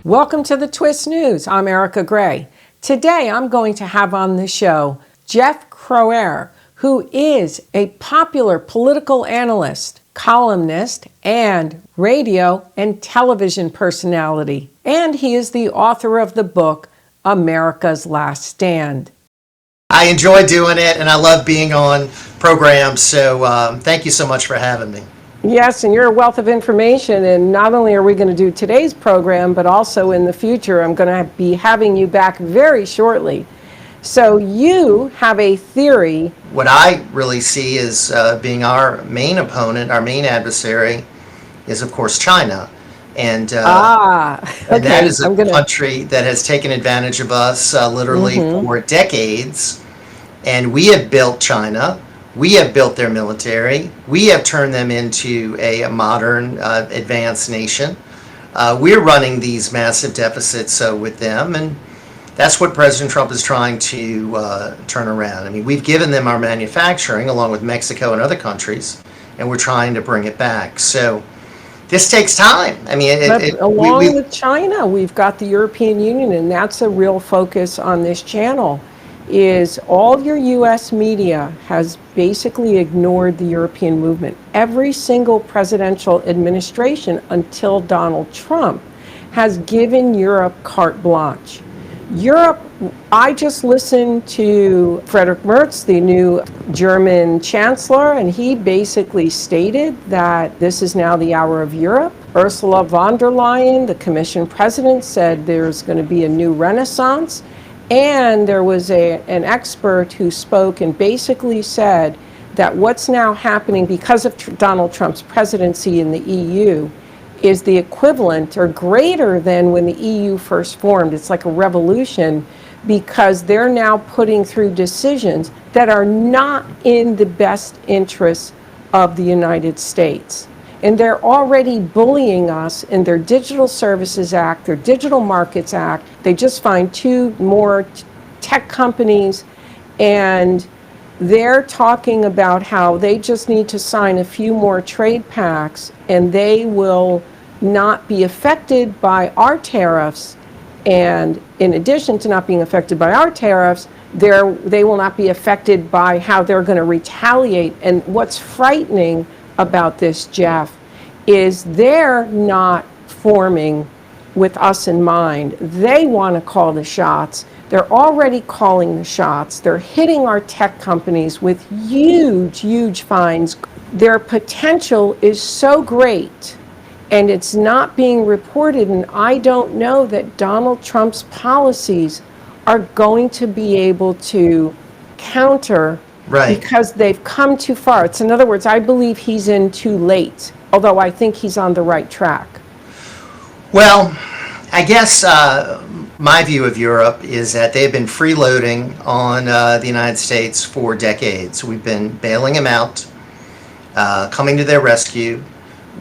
Welcome to the Twist News. I'm Erika Grey. Today I'm going to have on the show Jeff Crouere, who is a popular political analyst, columnist, and radio and television personality. And he is the author of the book, America's Last Stand. I enjoy doing it, and I love being on programs, so thank you so much for having me. Yes, and you're a wealth of information, and not only are we going to do today's program, but also in the future, I'm going to be having you back very shortly. So you have a theory. What I really see as being our main opponent, our main adversary, is of course China. And that is a country that has taken advantage of us literally for decades. And we have built China. We have built their military. We have turned them into a modern, advanced nation. We're running these massive deficits with them, and that's what President Trump is trying to turn around. I mean, we've given them our manufacturing, along with Mexico and other countries, and we're trying to bring it back. So this takes time. I mean, along with China, we've got the European Union, and that's a real focus on this channel. Is all your U.S. media has basically ignored the European movement. Every single presidential administration until Donald Trump has given Europe carte blanche. Europe, I just listened to Friedrich Merz, the new German chancellor, and he basically stated that this is now the hour of Europe. Ursula von der Leyen, the Commission president, said there's going to be a new renaissance. And there was an expert who spoke and basically said that what's now happening because of Donald Trump's presidency in the EU is the equivalent or greater than when the EU first formed. It's like a revolution because they're now putting through decisions that are not in the best interests of the United States. And they're already bullying us in their Digital Services Act, their Digital Markets Act. They just find two more tech companies, and they're talking about how they just need to sign a few more trade pacts, and they will not be affected by our tariffs. And in addition to not being affected by our tariffs, they will not be affected by how they're going to retaliate. And what's frightening about this, Jeff, is they're not forming with us in mind. They want to call the shots. They're already calling the shots. They're hitting our tech companies with huge, huge fines. Their potential is so great, and it's not being reported. And I don't know that Donald Trump's policies are going to be able to counter. Right. Because they've come too far. It's, in other words, I believe he's in too late, although I think he's on the right track. Well, I guess my view of Europe is that they've been freeloading on the United States for decades. We've been bailing them out, coming to their rescue.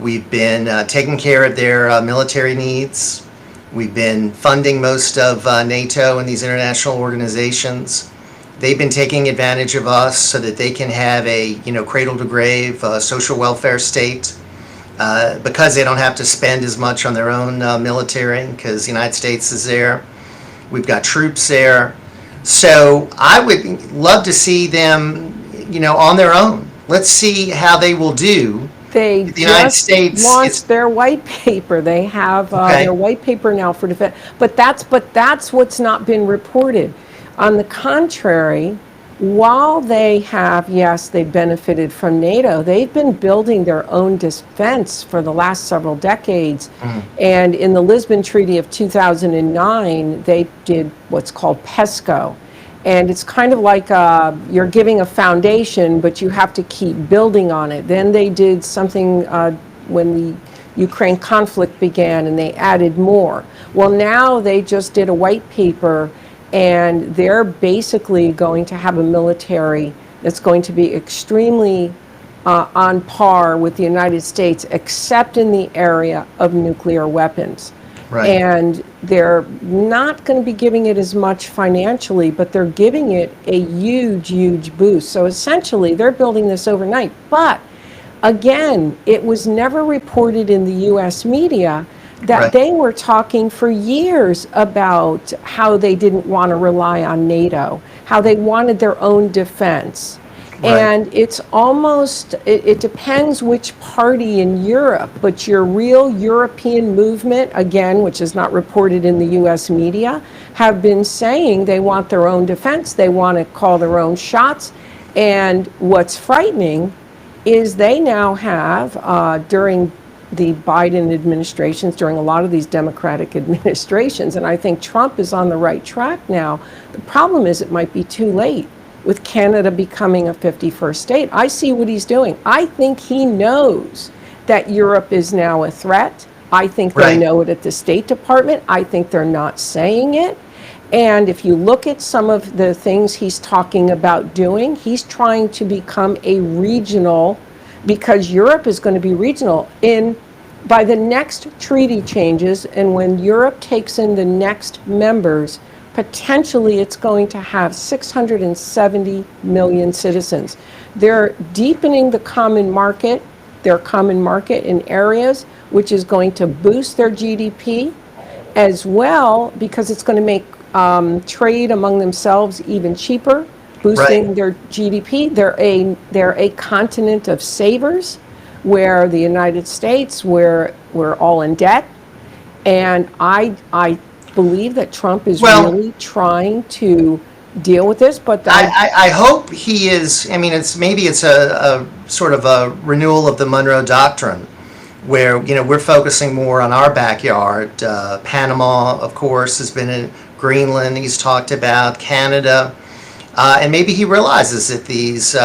We've been taking care of their military needs. We've been funding most of NATO and these international organizations. They've been taking advantage of us so that they can have a, cradle to grave social welfare state because they don't have to spend as much on their own military because the United States is there. We've got troops there. So I would love to see them, on their own. Let's see how they will do. The United States launched their white paper. They have their white paper now for defense. But that's what's not been reported. On the contrary, while they have, yes, they benefited from NATO, they've been building their own defense for the last several decades. And in the Lisbon Treaty of 2009, they did what's called PESCO. And it's kind of like you're giving a foundation, but you have to keep building on it. Then they did something when the Ukraine conflict began, and they added more. Well, now they just did a white paper, and they're basically going to have a military that's going to be extremely on par with the United States, except in the area of nuclear weapons. Right. And they're not going to be giving it as much financially, but they're giving it a huge, huge boost. So essentially, they're building this overnight. But again, it was never reported in the U.S. media that they were talking for years about how they didn't want to rely on NATO, how they wanted their own defense. And it's almost, it depends which party in Europe, but your real European movement, again, which is not reported in the US media, have been saying they want their own defense, they want to call their own shots. And what's frightening is they now have, during the Biden administrations, during a lot of these Democratic administrations, and I think Trump is on the right track now. The problem is it might be too late with Canada becoming a 51st state. I see what he's doing. I think he knows that Europe is now a threat. I think they know it at the State Department. I think they're not saying it. And if you look at some of the things he's talking about doing, he's trying to become a regional, because Europe is going to be regional by the next treaty changes, and when Europe takes in the next members, potentially it's going to have 670 million citizens. They're deepening the common market, their common market in areas, which is going to boost their GDP as well, because it's going to make trade among themselves even cheaper, boosting their GDP. They're a continent of savers, where the United States, we're all in debt. And I believe that Trump is really trying to deal with this, but I hope he is. I mean, it's a sort of a renewal of the Monroe Doctrine, where we're focusing more on our backyard. Panama, of course, has been in Greenland. He's talked about Canada, and maybe he realizes that these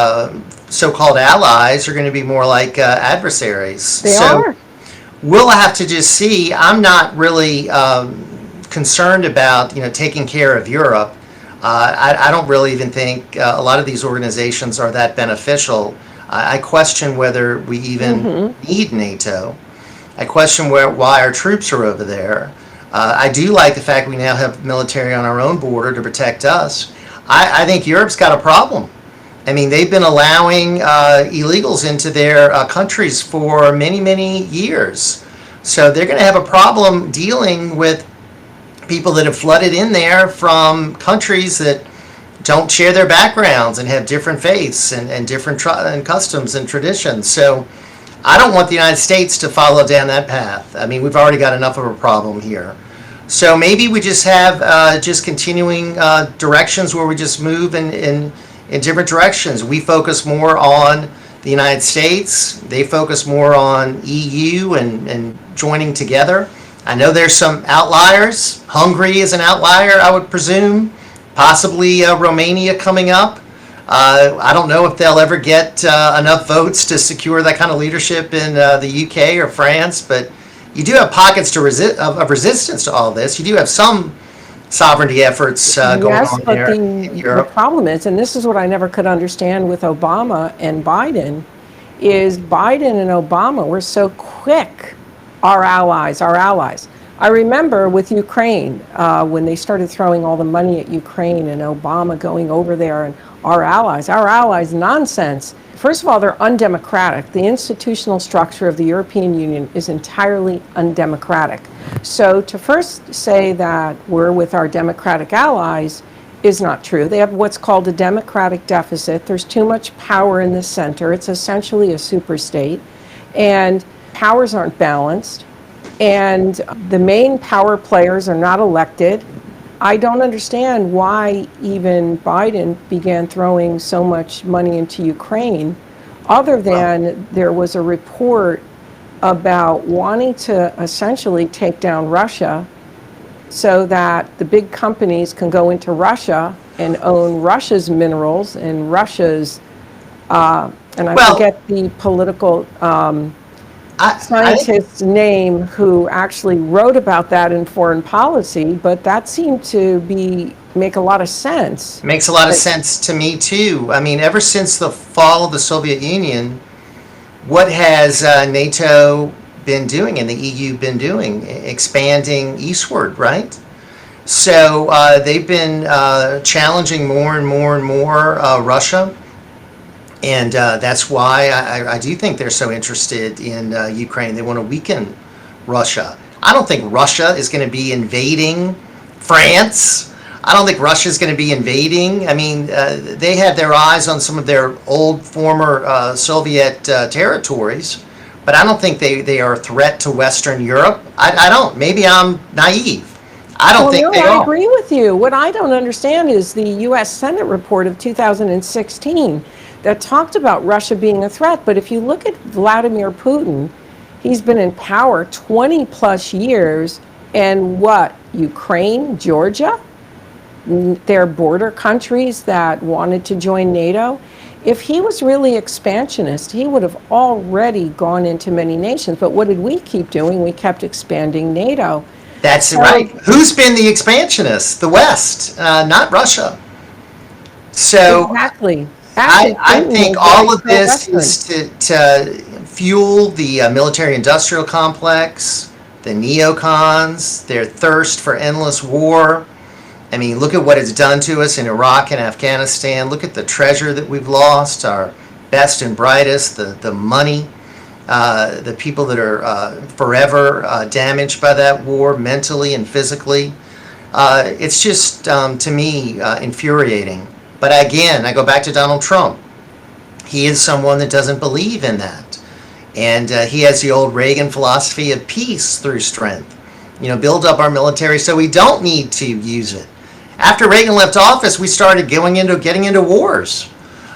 so-called allies are going to be more like adversaries. They are. We'll have to just see. I'm not really concerned about taking care of Europe. I don't really even think a lot of these organizations are that beneficial. I question whether we even need NATO. I question why our troops are over there. I do like the fact we now have military on our own border to protect us. I think Europe's got a problem. I mean, they've been allowing illegals into their countries for many, many years. So they're going to have a problem dealing with people that have flooded in there from countries that don't share their backgrounds and have different faiths and different and customs and traditions. So I don't want the United States to follow down that path. I mean, we've already got enough of a problem here. So maybe we just have just continuing directions where we just move in different directions. We focus more on the United States. They focus more on EU and joining together. I know there's some outliers. Hungary is an outlier, I would presume. Possibly Romania coming up. I don't know if they'll ever get enough votes to secure that kind of leadership in the UK or France, but you do have pockets of resistance to all this. You do have some sovereignty efforts going on there in Europe. The problem is, and this is what I never could understand with Obama and Biden, is Biden and Obama were so quick, our allies. I remember with Ukraine, when they started throwing all the money at Ukraine and Obama going over there and our allies, nonsense. First of all, they're undemocratic. The institutional structure of the European Union is entirely undemocratic. So to first say that we're with our democratic allies is not true. They have what's called a democratic deficit. There's too much power in the center. It's essentially a super state, and powers aren't balanced, and the main power players are not elected. I don't understand why even Biden began throwing so much money into Ukraine, other than there was a report about wanting to essentially take down Russia so that the big companies can go into Russia and own Russia's minerals and Russia's, and I forget the political scientist's name who actually wrote about that in Foreign Policy, but that seemed to make a lot of sense. Makes a lot of sense to me too. I mean, ever since the fall of the Soviet Union, what has NATO been doing and the EU been doing? Expanding eastward, right? So they've been challenging more and more and more Russia. And that's why I do think they're so interested in Ukraine. They want to weaken Russia. I don't think Russia is going to be invading France. I don't think Russia is going to be invading. I mean, they have their eyes on some of their old former Soviet territories, but I don't think they are a threat to Western Europe. I don't. Maybe I'm naive. I don't Well, think no, they I are. agree with you. What I don't understand is the U.S. Senate report of 2016 that talked about Russia being a threat. But if you look at Vladimir Putin, he's been in power 20 plus years. And what? Ukraine, Georgia? They're border countries that wanted to join NATO. If he was really expansionist, he would have already gone into many nations. But what did we keep doing? We kept expanding NATO. That's So right. Who's been the expansionist? The West, not Russia. So exactly. Actually, I Putin think was very all of this pro-Western. is to fuel the military-industrial complex, the neocons, their thirst for endless war. I mean, look at what it's done to us in Iraq and Afghanistan. Look at the treasure that we've lost, our best and brightest, the money, the people that are forever damaged by that war mentally and physically. It's just, to me, infuriating. But again, I go back to Donald Trump. He is someone that doesn't believe in that. And he has the old Reagan philosophy of peace through strength. You know, build up our military so we don't need to use it. After Reagan left office, we started getting into wars.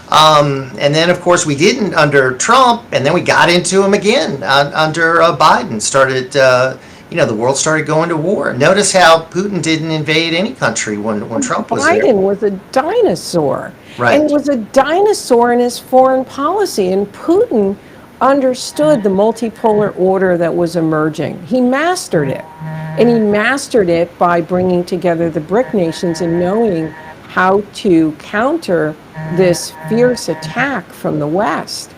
And then, of course, we didn't under Trump, and then we got into them again under Biden. The world started going to war. Notice how Putin didn't invade any country when Trump was there. Biden was a dinosaur. Right. And was a dinosaur in his foreign policy. And Putin understood the multipolar order that was emerging. He mastered it. And he mastered it by bringing together the BRIC nations and knowing how to counter this fierce attack from the West.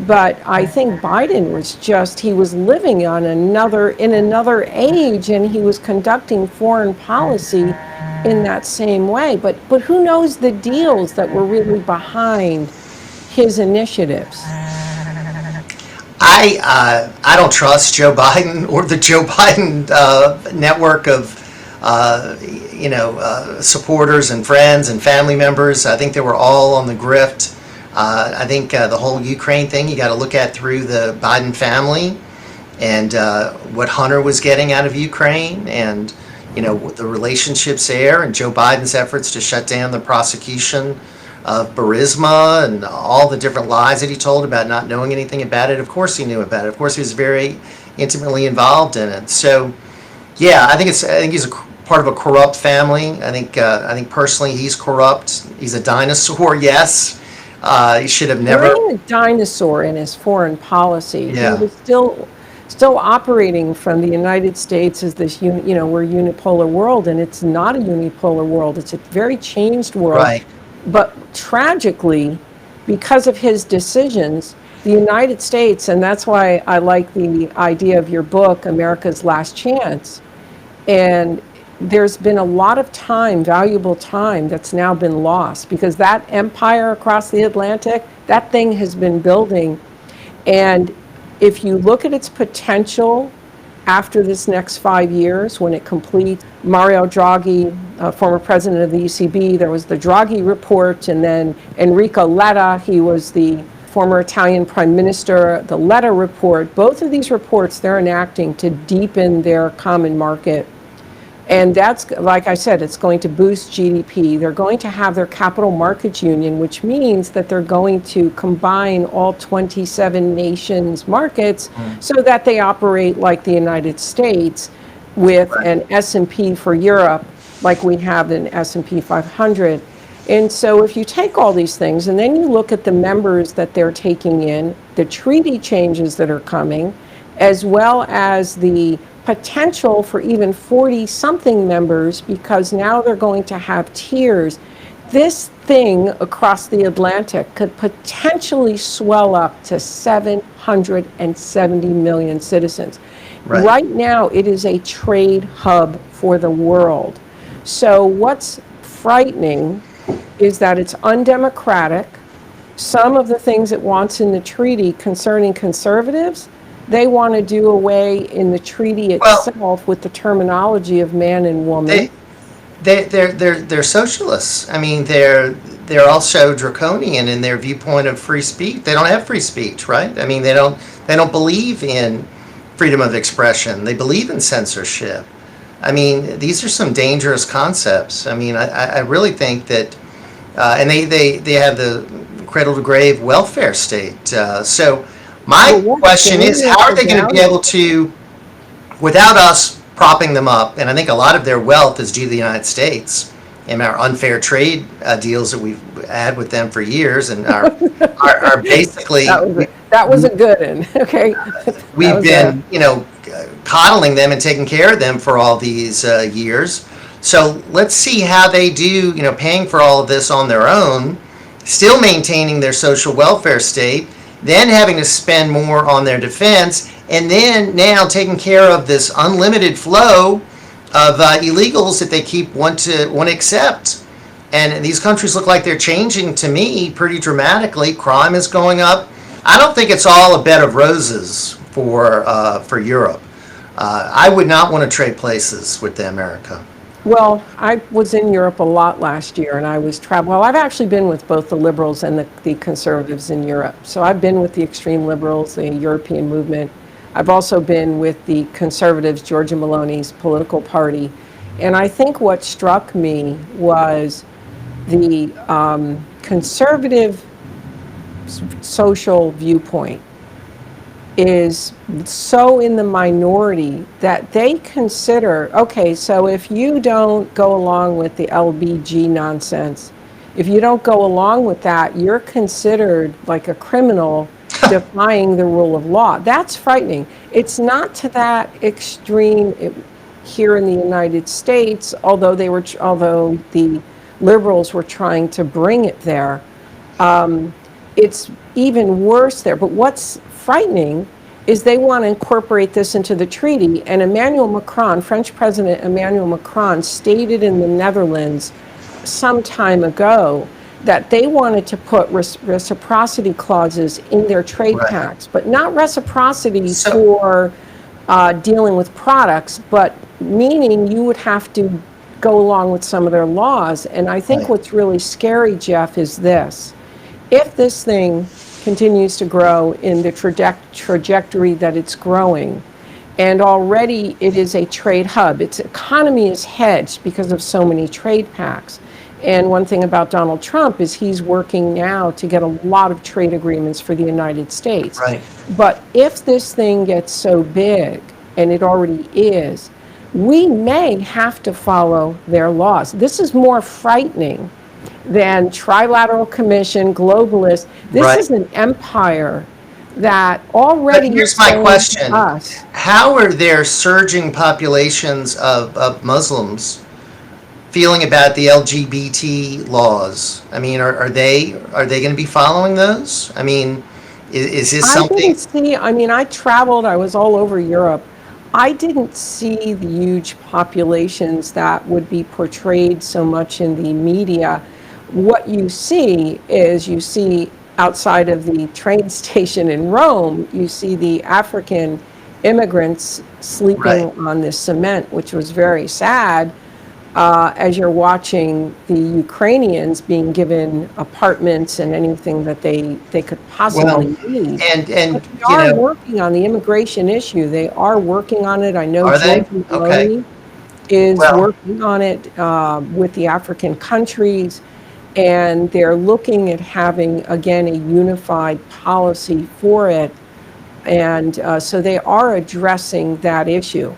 But I think Biden he was living in another age, and he was conducting foreign policy in that same way. But who knows the deals that were really behind his initiatives? I don't trust Joe Biden or the Joe Biden network of supporters and friends and family members. I think they were all on the grift. I think the whole Ukraine thing you got to look at through the Biden family and what Hunter was getting out of Ukraine and the relationships there and Joe Biden's efforts to shut down the prosecution of Burisma and all the different lies that he told about not knowing anything about it. Of course he knew about it. Of course he was very intimately involved in it. So yeah, I think he's a part of a corrupt family. I think personally he's corrupt. He's a dinosaur, yes. He should have never. Being a dinosaur in his foreign policy, Yeah. he was still operating from the United States as this, we're unipolar world, and it's not a unipolar world. It's a very changed world. Right. But tragically, because of his decisions, the United States, and that's why I like the idea of your book, America's Last Chance, and there's been a lot of time, valuable time, that's now been lost because that empire across the Atlantic, that thing has been building. And if you look at its potential after this next 5 years, when it completes, Mario Draghi, former president of the ECB, there was the Draghi report, and then Enrico Letta, he was the former Italian prime minister, the Letta report. Both of these reports, they're enacting to deepen their common market. And that's, like I said, it's going to boost GDP. They're going to have their capital markets union, which means that they're going to combine all 27 nations' markets so that they operate like the United States with an S&P for Europe, like we have an S&P 500. And so if you take all these things and then you look at the members that they're taking in, the treaty changes that are coming, as well as the potential for even 40-something members, because now they're going to have tiers. This thing across the Atlantic could potentially swell up to 770 million citizens. Right now, it is a trade hub for the world. So what's frightening is that it's undemocratic. Some of the things it wants in the treaty concerning conservatives, They want to do away in the treaty Well, itself with the terminology of man and woman. they're socialists. I mean, they're also draconian in their viewpoint of free speech. They don't have free speech, right? I mean, they don't believe in freedom of expression. They believe in censorship. I mean, these are some dangerous concepts. I mean, I really think that, and they have the cradle to grave welfare state. So my Well, what's question is, how are they going to be dangerous able to, without us propping them up? And I think a lot of their wealth is due to the United States and our unfair trade deals that we've had with them for years, and are basically that was a good one. Okay. we've been, coddling them and taking care of them for all these years. So let's see how they do, paying for all of this on their own, still maintaining their social welfare state, then having to spend more on their defense, and then now taking care of this unlimited flow of illegals that they want to accept. And these countries look like they're changing, to me, pretty dramatically. Crime is going up. I don't think it's all a bed of roses for Europe. I would not want to trade places with America. Well, I was in Europe a lot last year, and I was well, I've actually been with both the liberals and the conservatives in Europe. So I've been with the extreme liberals, the European movement. I've also been with the conservatives, Giorgia Meloni's political party. And I think what struck me was the conservative social viewpoint is so in the minority that they consider, okay, so if you don't go along with the LBG nonsense, if you don't go along with that, you're considered like a criminal defying the rule of law. That's frightening. It's not to that extreme here in the United States, although the liberals were trying to bring it there. It's even worse there. But what's frightening is they want to incorporate this into the treaty. And Emmanuel Macron, French President Emmanuel Macron, stated in the Netherlands some time ago that they wanted to put reciprocity clauses in their trade pacts, but not reciprocity for dealing with products, but meaning you would have to go along with some of their laws. And I think what's really scary, Jeff, is this. If this thing continues to grow in the trajectory that it's growing, and already it is a trade hub, its economy is hedged because of so many trade pacts. And one thing about Donald Trump is he's working now to get a lot of trade agreements for the United States. Right. But if this thing gets so big, and it already is, we may have to follow their laws. This is more frightening than Trilateral Commission, globalists. This is an empire that already But here's is my saying question. to us. How are there surging populations of Muslims feeling about the LGBT laws? I mean, are they going to be following those? I mean, is this something? I didn't see, I traveled, I was all over Europe. I didn't see the huge populations that would be portrayed so much in the media. What you see is outside of the train station in Rome, you see the African immigrants sleeping on the cement, which was very sad, as you're watching the Ukrainians being given apartments and anything that they could possibly need. And But they are working on the immigration issue. They are working on it. I know are they? Georgia Okay. Meloni is Well, working on it with the African countries, and they're looking at having, again, a unified policy for it. And so they are addressing that issue.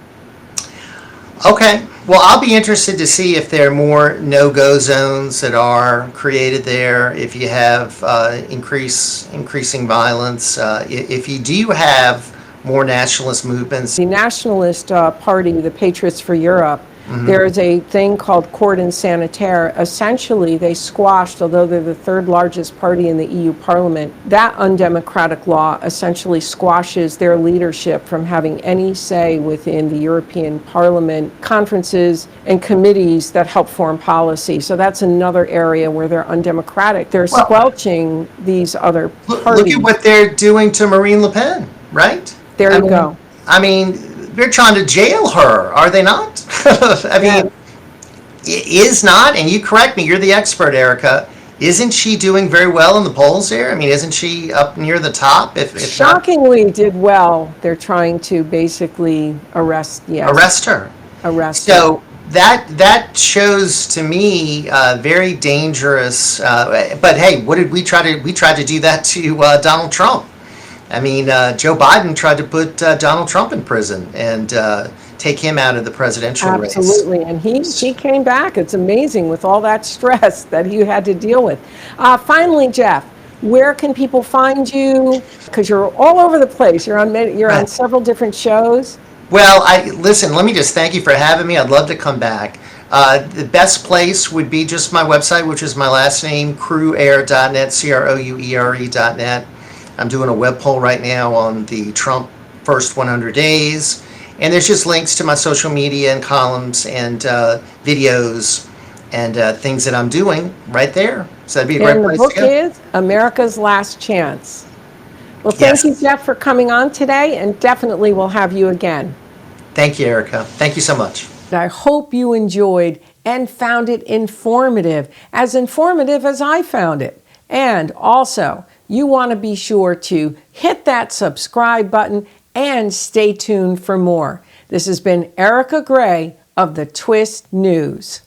okay. Well, I'll be interested to see if there are more no-go zones that are created there, if you have increasing violence, if you do have more nationalist movements. The nationalist party, the Patriots for Europe, there is a thing called cordon sanitaire. Essentially, they squashed, although they're the third largest party in the EU Parliament, that undemocratic law essentially squashes their leadership from having any say within the European Parliament conferences and committees that help form policy. So that's another area where they're undemocratic. They're squelching these other parties. Look at what they're doing to Marine Le Pen, right? There I you mean, go. I mean, they're trying to jail her, are they not? I Yes. mean, is not, and you correct me, you're the expert, Erica. Isn't she doing very well in the polls there? I mean, isn't she up near the top, if not Shockingly did well. They're trying to basically arrest, yes, arrest her? arrest her. So that shows to me very dangerous. But hey, what did we try to? We tried to do that to Donald Trump. I mean, Joe Biden tried to put Donald Trump in prison and take him out of the presidential race. Absolutely. And he came back. It's amazing with all that stress that he had to deal with. Finally, Jeff, where can people find you? Because you're all over the place. You're on Right. several different shows. Well, listen. Let me just thank you for having me. I'd love to come back. The best place would be just my website, which is my last name, crouere.net, Crouere.net. I'm doing a web poll right now on the Trump first 100 days. And there's just links to my social media and columns and videos and things that I'm doing right there. So that'd be a great And the place to book go. is America's Last Chance. Well, thank you, Yes. Jeff, for coming on today, and definitely we'll have you again. Thank you, Erica. Thank you so much. I hope you enjoyed and found it informative as I found it. And also, you want to be sure to hit that subscribe button and stay tuned for more. This has been Erika Grey of the Twist News.